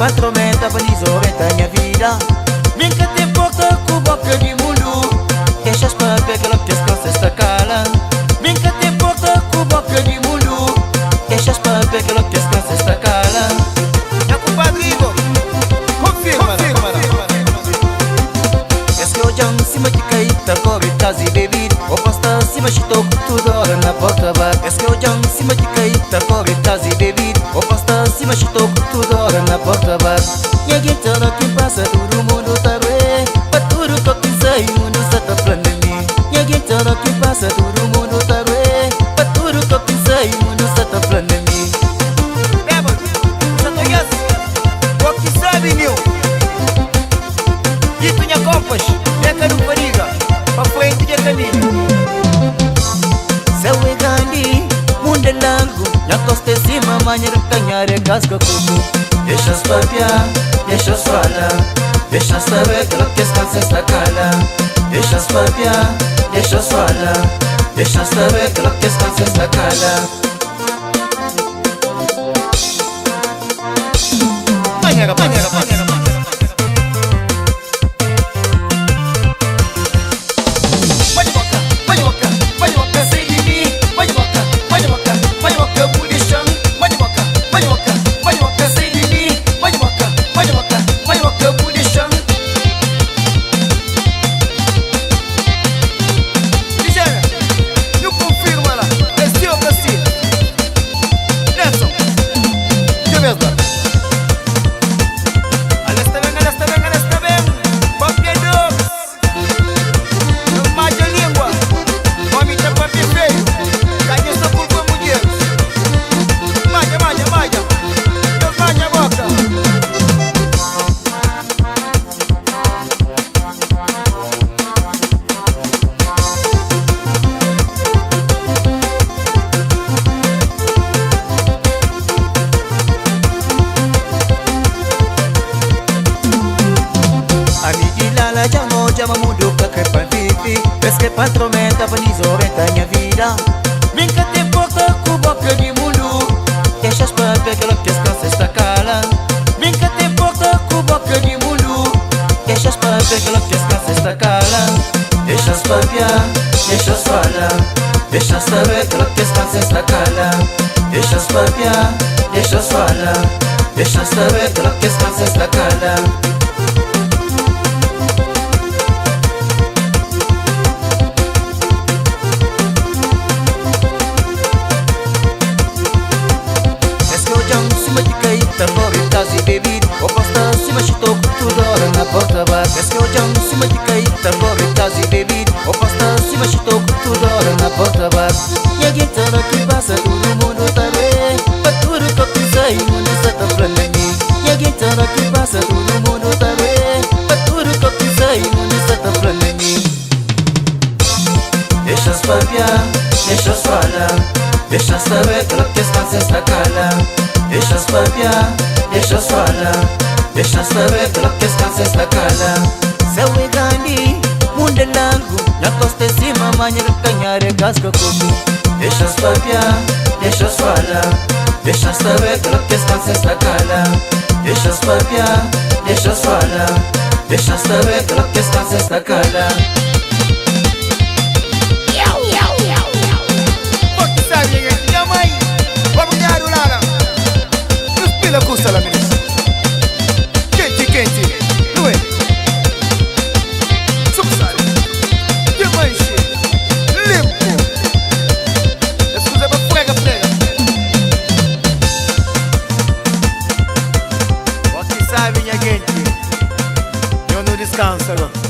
pra tormenta, balizorenta minha vida. Nunca te importa com boca de mundo. Deixas para pegar que descansa esta cala. Nunca te importa com boca de mundo. Deixas para pegar que descansa esta cala. É compadre Igor, confirma. Es que hoje em cima de cair, tá cobertas e bebido. Ou pasta cima de toco, tudo hora na porta bar. Es que hoje em cima de cair, tá cobertas e bebido. Ou pasta cima de toco, tudo hora na porta bar. E a guitarra que passa, todo mundo tá ruim. Pra tudo que eu quiser, o mundo só tá falando de mim. E a guitarra que passa, todo mundo tá ruim. Pra tudo que eu quiser, o mundo só tá falando de mim. Beba, você conhece? O que sabe, Nil? E pinha copas, beca no Pariga, pra frente de caminho. Seu é grande, mundo é largo. Na costa de cima, manhã canhar é casca cucu. Deixa-os papiar, deixa-os falar. Deixa-os saber que não descansa esta cala. Deixa-os papiar, deixa-os falar. Deixa-os saber que não descansa esta cala. Manhã. Pode bocar, sem de mim. Pode bocar, bulichão. Pode bocar, sem de mim. Pode bocar, bulichão. Ligera, eu confirmo ela. É seu pra si. Nelson, que mesmo? Está bem. Papi dogs. Não mais a língua. Homem tá papi feio. Ganha essa culpa, mulher. Malha. Eu malha a boca. Amigila chama mundo que pra viver. Vês que pra tormenta, balizorenta minha vida. Nunca te importa com boca de mundo. Deixas para pegar que descansa esta cala. Nunca te importa com boca de mundo. Deixas para pegar que descansa esta cala. Deixas papiar, deixas falar. Deixas saber que descansa esta cala. Deixas papiar, deixas falar. Deixas saber que descansa esta cala. Tá cobertas e bebido. Ou pasta cima de toco, tudo hora na porta bar. Es que hoje em cima de cair, tá cobertas e bebido. Ou pasta cima de toco, tudo hora na porta bar. E a guitarra que passa, todo mundo tá bem. Pra tudo que eu quiser, o mundo só tá falando de mim. E a guitarra que passa, todo mundo tá bem. Pra tudo que eu quiser, o mundo só tá falando de mim. Deixa-os papiar, deixa-os falar. Deixa-os saber que não descansa esta cala. Deixa-os papiar, deixa-os falar. Deixa-os saber que não descansa esta cala. Seu é grande, mundo é largo. Na costa de cima, manhã canhar é casca cucu. Deixa-os papiar, deixa-os falar. Deixa-os saber que não descansa esta cala. Deixa-os papiar, deixa-os falar. Deixa-os saber que não descansa esta cala. Porque sabe, minha mãe, vamos ganhar o Lara. Pela custa la ministra. Quente, não é? Subsale. Que manche. Limpo. Escusa pra frega. O que sabe, minha gente? Eu não descanso agora.